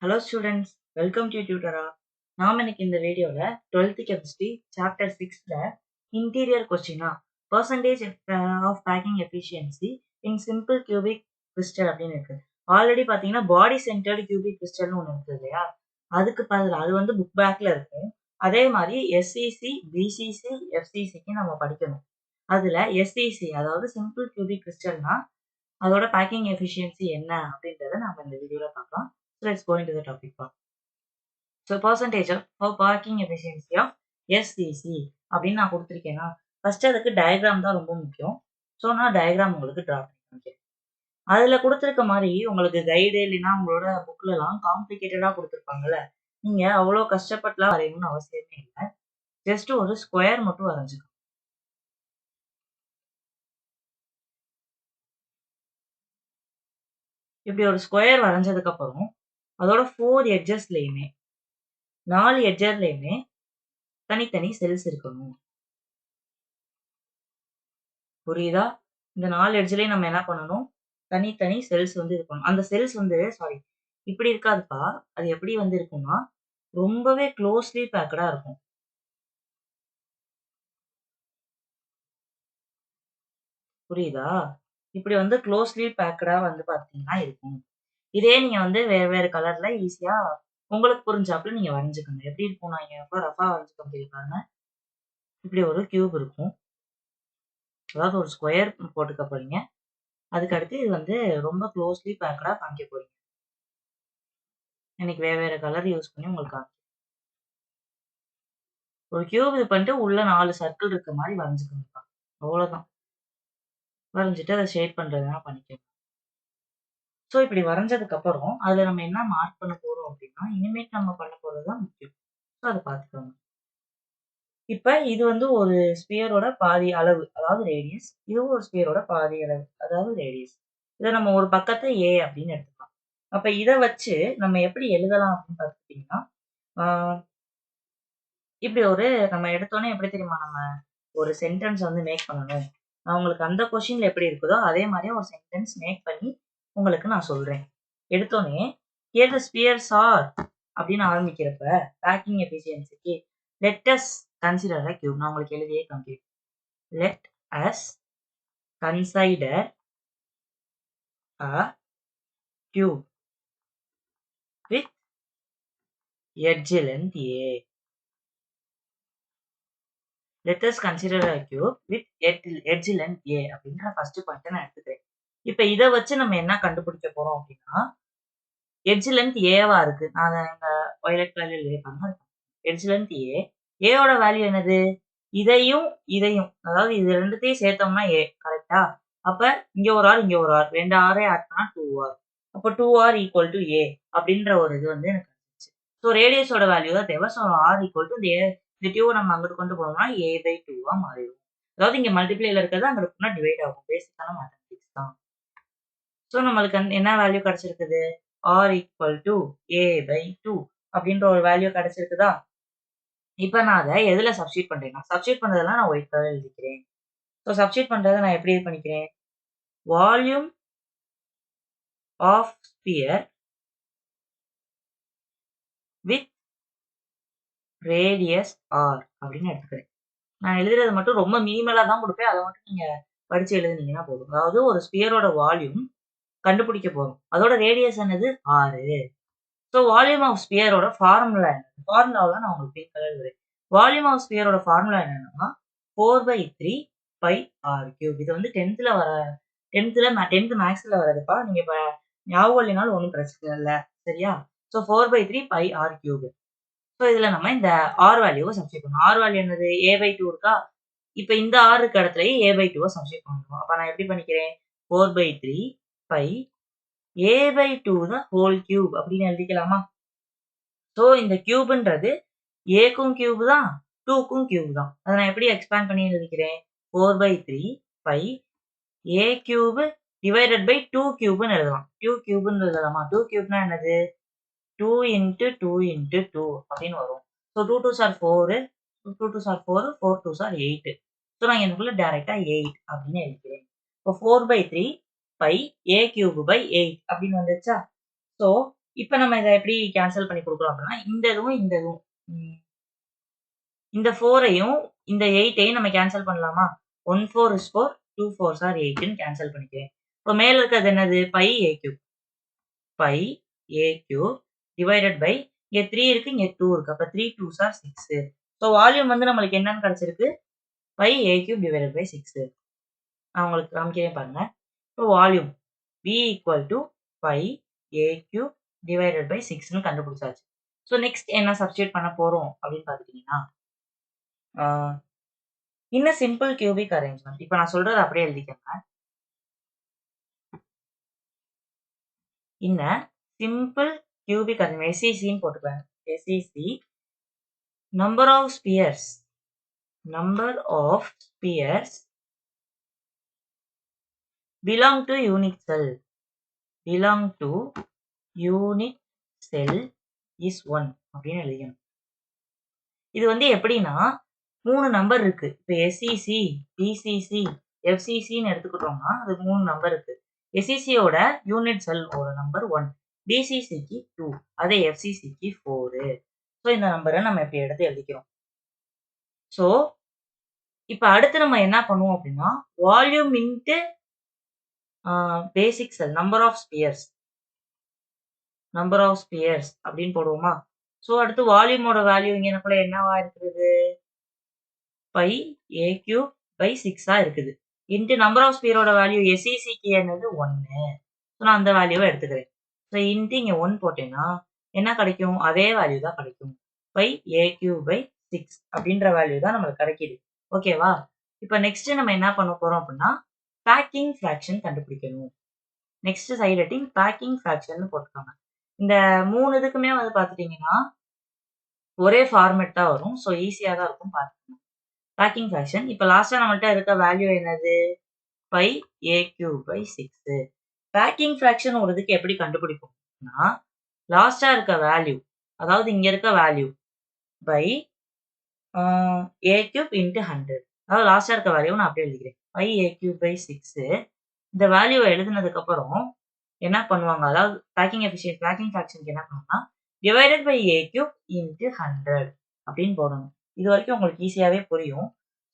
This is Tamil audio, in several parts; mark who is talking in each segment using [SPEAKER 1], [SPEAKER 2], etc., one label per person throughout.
[SPEAKER 1] Hello students, welcome to Tutora. நாம் இன்னைக்கு இந்த வீடியோல 12th chemistry chapter 6ல interior question percentage of packing efficiency in simple cubic crystal அப்படின்னு இருக்கு. ஆல்ரெடி பாத்தீங்கன்னா பாடி சென்டர்டு கியூபிக் கிறிஸ்டல்னு ஒன்று இருக்கு இல்லையா, அதுக்கு பதிலாக அது வந்து புக் பேக்ல இருக்கும். அதே மாதிரி எஸ்சிசி, பிசிசி, எஃப்சிசிக்கு நம்ம படிக்கணும். அதுல எஸ்சிசி அதாவது சிம்பிள் கியூபிக் கிறிஸ்டல்னா அதோட பேக்கிங் எஃபிஷியன்சி என்ன அப்படின்றத நம்ம இந்த வீடியோல பார்க்கலாம். So let's go into the topic. So percentage of packing efficiency of SCC அப்படின்னு நான் கொடுத்துருக்கேன்னா, ஃபர்ஸ்ட் அதுக்கு டயக்ராம் தான் ரொம்ப முக்கியம். ஸோ நான் டயக்ராம் உங்களுக்கு ட்ரா பண்ணி காமிக்கிறேன். அதில் கொடுத்துருக்க மாதிரி உங்களுக்கு கைடு இல்லைன்னா உங்களோட புக்லலாம் காம்ப்ளிகேட்டடாக கொடுத்துருப்பாங்கல்ல, நீங்கள் அவ்வளோ கஷ்டப்பட்டுலாம் வரையணும்னு அவசியமே இல்லை. ஜஸ்ட் ஒரு ஸ்கொயர் மட்டும் வரைஞ்சிக்கணும். இப்படி ஒரு ஸ்கொயர் வரைஞ்சதுக்கு அப்புறம் அதோட 4 எட்ஜஸ்லையுமே 4 எட்ஜர்லையுமே தனித்தனி செல்ஸ் இருக்கணும். புரியுதா? இந்த 4 எட்ஜ்லயும் நம்ம என்ன பண்ணணும், தனித்தனி செல்ஸ் வந்து இருக்கணும். அந்த செல்ஸ் வந்து இப்படி இருக்காதுப்பா. அது எப்படி வந்து இருக்கும்னா ரொம்பவே க்ளோஸ்லி பேக்கடா இருக்கும். புரியுதா? இப்படி வந்து க்ளோஸ்லி பேக்கடா வந்து பார்த்தீங்கன்னா இருக்கும். இதே நீங்க வந்து வேற வேற கலர்ல ஈஸியா உங்களுக்கு புரிஞ்சாப்புல நீங்க வரைஞ்சுக்கணும். எப்படி இருக்கும், நான் இங்க ரொம்ப ரஃபா வரைஞ்சுக்க முடியிருக்காங்க. இப்படி ஒரு கியூப் இருக்கும். அதாவது ஒரு ஸ்கொயர் போட்டுக்க போறீங்க. அதுக்கு அடுத்து இது வந்து ரொம்ப க்ளோஸ்லி பேக்கடா காமிக்க போறீங்க. எனக்கு வேற வேற கலர் யூஸ் பண்ணி உங்களுக்கு ஒரு கியூப் இது பண்ணிட்டு உள்ள 4 சர்க்கிள் இருக்க மாதிரி வரைஞ்சுக்கணும்ப்பா. அவ்வளோதான். வரைஞ்சிட்டு அதை ஷேட் பண்றதுனா பண்ணிக்கலாம். ஸோ இப்படி வரைஞ்சதுக்கு அப்புறம் அதுல நம்ம என்ன மார்க் பண்ண போறோம் அப்படின்னா, இனிமேட் நம்ம பண்ண போறதுதான் முக்கியம். ஸோ அதை பார்த்துக்கோங்க. இப்ப இது வந்து ஒரு ஸ்பியரோட பாதி அளவு, அதாவது ரேடியஸ். இதுவும் ஒரு ஸ்பியரோட பாதி அளவு, அதாவது ரேடியஸ். இதை நம்ம ஒரு பக்கத்தை ஏ அப்படின்னு எடுத்துக்கலாம். அப்ப இதை வச்சு நம்ம எப்படி எழுதலாம் அப்படின்னு பார்த்துக்கிட்டீங்கன்னா, இப்படி ஒரு நம்ம எடுத்தோன்னே எப்படி தெரியுமா நம்ம ஒரு சென்டென்ஸ் வந்து மேக் பண்ணணும். நான் உங்களுக்கு அந்த கொஸ்டின்ல எப்படி இருக்குதோ அதே மாதிரி ஒரு சென்டென்ஸ் மேக் பண்ணி உங்களுக்கு நான் சொல்றேன். எடுத்தோன்னே ஹியர் தி ஸ்பியர்ஸ் ஆர் அப்படின்னு ஆரம்பிக்கிறப்ப பேக்கிங் எஃபிஷியன்சிக்கு let us consider a cube. நான் உங்களுக்கு எழுதியே காமிக்கிறேன். Let us consider a cube with edge length a. Let us consider a cube with edge length a அப்படின்ற ஃபர்ஸ்ட் பாயிண்ட் நான் எடுத்துக்கிறேன். இப்ப இதை வச்சு நம்ம என்ன கண்டுபிடிக்க போறோம் அப்படின்னா, எட்ஜ் லென்த் ஏவா இருக்கு. நான் இந்த வயலட் கலர்ல எழுதியிருப்பாங்க. Edge length a. ஏயோட வேல்யூ என்னது? இதையும் இதையும், அதாவது இது ரெண்டுத்தையும் சேர்த்தோம்னா ஏ. கரெக்டா? அப்ப இங்க ஒரு ஆர், இங்க ஒரு ஆர், 2 ஆரே ஆட் பண்ணா 2r. அப்ப 2r ஈக்குவல் டு ஏ அப்படின்ற ஒரு இது வந்து எனக்கு கிடைச்சிச்சு. ஸோ ரேடியஸோட வேல்யூ தான் தேவை. ஸோ ஆர் ஈக்குவல் டு இந்த டியூ நம்ம அங்கிட்டு கொண்டு போனோம்னா ஏ பை 2 மாறிடும். அதாவது இங்க மல்டிப்ளைல இருக்கிறது அங்கிட்டு போனா டிவைட் ஆகும். பேசிக்கான மேத்தமெட்டிக்ஸ் தான். ஸோ நம்மளுக்கு என்ன வேல்யூ கிடைச்சிருக்குது? R equal to a by 2 அப்படின்ற ஒரு வேல்யூ கிடைச்சிருக்குதா? இப்ப நான் அதை எதுல சப்ஸ்டியூட் பண்றேன்னா, சப்ஸ்டியூட் பண்றதெல்லாம் நான் ஒயிட் கலர் எழுதிக்கிறேன். ஸோ சப்ஸ்டியூட் பண்றதை நான் எப்படி பண்ணிக்கிறேன்? Volume of sphere with radius R அப்படின்னு எடுத்துக்கிறேன். நான் எழுதுறது மட்டும் ரொம்ப மினிமலா தான் கொடுப்பேன். அதை மட்டும் நீங்க படிச்சு எழுதுனீங்கன்னா போதும். அதாவது ஒரு ஸ்பியரோட வால்யூம் கண்டுபிடிக்க போறோம். அதோட ரேடியஸ் என்னது? 6. ஸோ வால்யூம் ஆஃப் ஸ்பியரோட ஃபார்முலா என்ன? ஃபார்முலாவில் நான் உங்களுக்கு பிங்க் கலர் எழுதுறேன். வால்யூம் ஆஃப் ஸ்பியரோட ஃபார்முலா என்னன்னா 4/3 பை ஆர் கியூப். இது வந்து 10th மேக்ஸ்ல வரதுப்பா. நீங்க இப்ப ஞாபகம் இல்லைனாலும் ஒன்றும் பிரச்சனை இல்லை. சரியா? So 4/3 pi R cube. So இதுல நம்ம இந்த ஆர் வேல்யூவை சப்ஸ்டியூட் பண்ணணும். ஆர் வேல்யூ என்னது? ஏ பை 2 இருக்கா? இப்ப இந்த ஆர் இருக்க இடத்துலயே ஏ பை 2 சப்ஸ்டியூட் பண்ணணும். அப்ப நான் எப்படி பண்ணிக்கிறேன்? 4/3 pi a by 2 the whole cube அப்படின்னு எழுதிக்கலாமா? ஸோ இந்த கியூப்ன்றது ஏக்கும் கியூப் தான், 2க்கும் கியூப் தான். அதை நான் எப்படி எக்ஸ்பேண்ட் பண்ணி எழுதிக்கிறேன்? 4/3 pi a cube divided by 2 கியூப்னு எழுதலாம். 2 கியூப்னு எழுதலாமா? 2 கியூப்னா என்னது? 2 into 2 into 2 அப்படின்னு வரும். So 2 2s are 4, 2 2s are 4, 4 2s are 8. So நான் எனக்குள்ள டைரக்டா 8 அப்படின்னு எழுதிக்கிறேன். இப்போ 4/3 பை ஏ கியூப் பை 8 அப்படின்னு வந்துச்சா? ஸோ இப்ப நம்ம இத எப்படி கேன்சல் பண்ணி குடுக்குறோம் அப்படின்னா, இந்த இதுவும், இந்த இதுவும். இந்த 4ஐயும், இந்த 8ஐயும் நம்ம கேன்சல் பண்ணலாமா? 1 4 is 4, 2 4s are 8ன்னு கேன்சல் பண்ணிக்கிறேன். இப்ப மேல இருக்கிறது என்னது? Pi a cube. Pi a cube divided by இங்க 3 இருக்கு, இங்க 2 இருக்கு. அப்ப 3 2s are 6. ஸோ வால்யூம் வந்து நம்மளுக்கு என்னன்னு கிடைச்சிருக்கு? Pi a cube divided by 6. நான் உங்களுக்கு காமிக்கிறேன் பாருங்க. இப்போ வால்யூம் V equal to pi a cube divided by 6ன்னு கண்டுபிடிச்சாச்சு. ஸோ நெக்ஸ்ட் என்ன சப்ஸ்டியூட் பண்ண போறோம் அப்படின்னு பார்த்துட்டீங்கன்னா, இன்ன சிம்பிள் கியூபிக் அரேஞ்ச்மெண்ட். இப்ப நான் சொல்றத அப்படியே எழுதிக்கங்க. இன்ன சிம்பிள் கியூபிக் அரேஞ்ச்மெண்ட் SCCன்னு போட்டுக்கலாம். SCC number of spheres belong to unit cell is 1 அப்படின்னு எழுதிக்கணும். இது வந்து எப்படின்னா 3 நம்பர் இருக்கு. இப்ப SCC, BCC, FCCன்னு எடுத்துக்கிட்டோம்னா அது 3 நம்பர் இருக்கு. SCCயோட யூனிட் செல்லோட நம்பர் 1, BCCக்கு 2, அதே FCCக்கு 4. ஸோ இந்த நம்பரை நம்ம இப்படி எடுத்து எழுதிக்கிறோம். ஸோ இப்ப அடுத்து நம்ம என்ன பண்ணுவோம் அப்படின்னா, volume into basic cell number of spheres அப்படின்னு போடுவோமா? ஸோ அடுத்து வால்யூமோட வேல்யூ இங்க எனக்குள்ள என்னவா இருக்குது? பை a கியூப் பை 6ஆ இருக்குது. இன்ட்டு நம்பர் ஆஃப் ஸ்பியரோட வேல்யூ SCCக்கு என்னது 1. ஸோ நான் அந்த வேல்யூவை எடுத்துக்கிறேன். ஸோ இன்ட்டு இங்க 1 போட்டேன்னா என்ன கிடைக்கும்? அதே வேல்யூ தான் கிடைக்கும். பை a கியூப் பை 6 அப்படின்ற வேல்யூ தான் நம்மளுக்கு கிடைக்குது. ஓகேவா? இப்போ நெக்ஸ்ட் நம்ம என்ன பண்ண போறோம் அப்படின்னா, பேக்கிங் ஃபிராக்ஷன் கண்டுபிடிக்கணும். Next side heading packing fraction போட்டுக்கோங்க. இந்த 3 இதுக்குமே வந்து பார்த்துட்டீங்கன்னா ஒரே ஃபார்மேட் தான் வரும். ஸோ ஈஸியா தான் இருக்கும் பார்த்துக்கணும். Packing fraction. இப்போ லாஸ்டா நம்மள்ட்ட இருக்க வேல்யூ என்னது? Pi a cube by 6. Packing fraction ஒரு இதுக்கு எப்படி கண்டுபிடிப்போம்னா, லாஸ்டா இருக்க வேல்யூ, அதாவது இங்க இருக்க value pi a cube into 100. அதாவது லாஸ்டா இருக்க வேல்யூ நான் அப்படியே எழுதிக்கிறேன். Pi a cube by 6. இந்த வேல்யூவை எழுதுனதுக்கு அப்புறம் என்ன பண்ணுவாங்க? அதாவது பேக்கிங் ஃபிராக்ஷனுக்கு என்ன பண்ணுவாங்கன்னா, divided by a cube into 100 அப்படின்னு போடணும். இது வரைக்கும் உங்களுக்கு ஈஸியாவே புரியும்.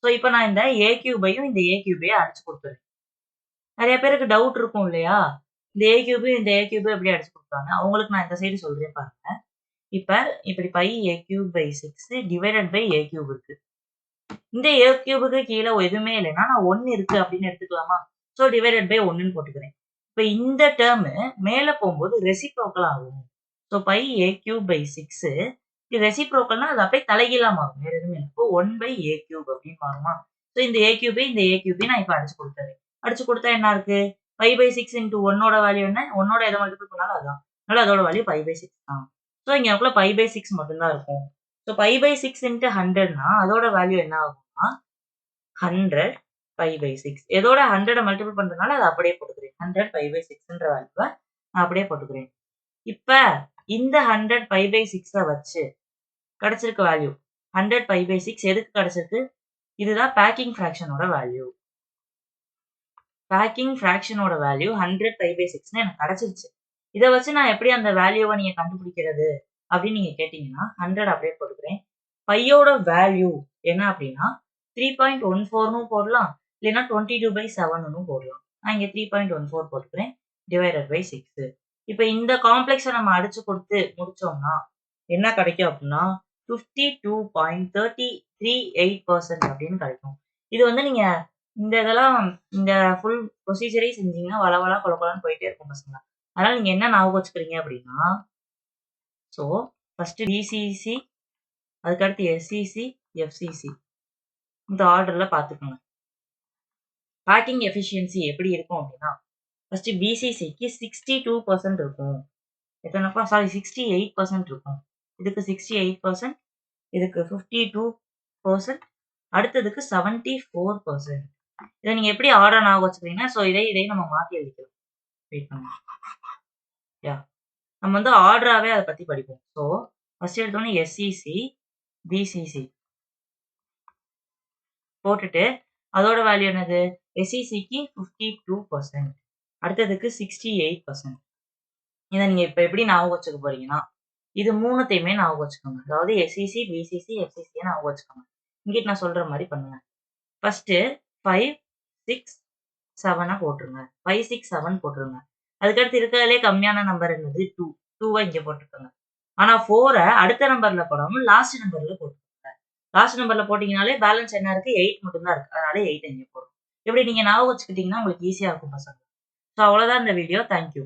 [SPEAKER 1] ஸோ இப்போ நான் இந்த a கியூபையும் இந்த a கியூபையும் அடிச்சு கொடுத்துறேன். நிறைய பேருக்கு டவுட் இருக்கும் இல்லையா? இந்த a கியூபையும் இந்த a கியூபையும் எப்படி அடிச்சு கொடுத்தாங்க? அவங்களுக்கு நான் இந்த சைடு சொல்றேன் பாருங்க. இப்ப இப்படி pi a cube by 6 divided by a cube இருக்கு. இந்த a கியூபுக்கு கீழே எதுவுமே இல்லைன்னா நான் 1 இருக்கு அப்படின்னு எடுத்துக்கலாமா? ஸோ டிவைடட் பை 1ன்னு போட்டுக்கிறேன். இப்ப இந்த டேர்ம் மேல போகும்போது ரெசிப்ரோக்கல் ஆகும். So pi a cube by 6 இது ரெசிப்ரோக்கல்னா அது அப்படியே தலைகீழா மாறும். வேற எதுவுமே இல்லை. இப்போ 1 பை a கியூப் அப்படின்னு மாறுமா? ஸோ இந்த a கியூபை இந்த a கியூபை நான் இப்ப அடிச்சு கொடுத்துறேன். அடிச்சு கொடுத்தா என்ன இருக்கு? பை பை 6 இன்ட்டு 1ஓட வேல்யூ என்ன? 1ஓட எதை மல்டிபிள் பண்ணாலும் அதான். அதனால அதோட வேல்யூ பை பை 6 தான். ஸோ இங்க எனக்குள்ள பை பை 6 மட்டும்தான் இருக்கும். ஸோ பை பை 6 இன்ட்டு 100னா அதோட வேல்யூ என்ன ஆகும்னா 100 பை பை 6. எதோட 100 மல்டிபிள் பண்றதுனால அதை அப்படியே போட்டுக்கிறேன். 100 பை பை 6ன்ற வேல்யூவை நான் அப்படியே போட்டுக்கிறேன். இப்ப இந்த 100 பை பை 6 வச்சு கிடைச்சிருக்க வேல்யூ 100 பை பை 6 எதுக்கு கிடைச்சிருக்கு? இதுதான் பேக்கிங் ஃபிராக்ஷனோட வேல்யூ. பேக்கிங் ஃபிராக்ஷனோட வேல்யூ 100 பை பை 6ன்னு எனக்கு கிடைச்சிருச்சு. இதை வச்சு நான் எப்படி அந்த வேல்யூவை நீங்க கண்டுபிடிக்கிறது அப்படின்னு நீங்க கேட்டீங்கன்னா 100 அப்படியே போட்டுக்கிறேன். பையோட வேல்யூ என்ன அப்படின்னா 3.14ன்னு போடலாம், இல்லைன்னா 22 பை 7ன்னு போடலாம். நான் இங்க 3.14 போட்டுக்கிறேன் டிவைடட் பை 6. இப்ப இந்த காம்ப்ளெக்ஸை நம்ம அடிச்சு கொடுத்து முடிச்சோம்னா என்ன கிடைக்கும் அப்படின்னா 52.338% அப்படின்னு கிடைக்கும். இது வந்து நீங்க இந்த ஃபுல் ப்ரொசீஜரே செஞ்சீங்கன்னா வளவளா கொலகொலன்னு போயிட்டே இருக்கும் பசங்க. அதனால நீங்க என்ன ஞாபகம் வச்சுக்கிறீங்க அப்படின்னா, ஸோ ஃபர்ஸ்ட் BCC, அதுக்கடுத்து SCC, FCC இந்த ஆர்டர்ல பார்த்துக்கோங்க. பேக்கிங் எஃபிஷியன்சி எப்படி இருக்கும் அப்படின்னா, ஃபர்ஸ்ட் BCCக்கு 62% இருக்கும். எத்தனைப்பா? சாரி 68% இருக்கும். இதுக்கு 68%, இதுக்கு 52%, அடுத்ததுக்கு 74%. இதை நீங்க எப்படி ஆர்டர் ஞாபகம் வச்சுக்கிறீங்கன்னா, ஸோ இதை நம்ம மாத்தி எழுதிக்கலாம். வெயிட் பண்ணுங்க. நம்ம வந்து ஆர்டராகவே அதை பத்தி படிப்போம். ஸோ ஃபர்ஸ்ட் எடுத்தோன்னே SCC, BCC போட்டுட்டு அதோட வேல்யூ என்னது? SCCக்கு 52%, அடுத்ததுக்கு 68%, இத நீங்க இப்ப எப்படி ஞாபகம் வச்சுக்க போறீங்கன்னா, இது 3த்தையுமே ஞாபகம் வச்சுக்கோங்க. அதாவது எஸ்இசி, பிசிசி, எஃப்சிசிய ஞாபகம் வச்சுக்கோங்க. இங்கிட்டு நான் சொல்ற மாரி பண்ணுங்க. ஃபர்ஸ்ட்டு 5, 6, 7 போட்டுருங்க. 5, 6, 7 போட்டுருங்க. அதுக்கடுத்து இருக்கிறதுலயே கம்மியான நம்பர் என்னது 2. 2வ இங்க போட்டுக்கோங்க. ஆனா 4 அடுத்த நம்பர்ல போடாம லாஸ்ட் நம்பர்ல போட்டுக்கோங்க. லாஸ்ட் நம்பர்ல போட்டீங்கனாலே பேலன்ஸ் என்ன இருக்கு? 8 மட்டும் தான் இருக்கு. அதனால 8 இங்க போடுறோம். இப்படி நீங்க ஞாபகம் வச்சுக்கிட்டீங்கன்னா உங்களுக்கு ஈஸியா இருக்கும் பசங்க. ஸோ அவ்வளோதான் இந்த வீடியோ. Thank you.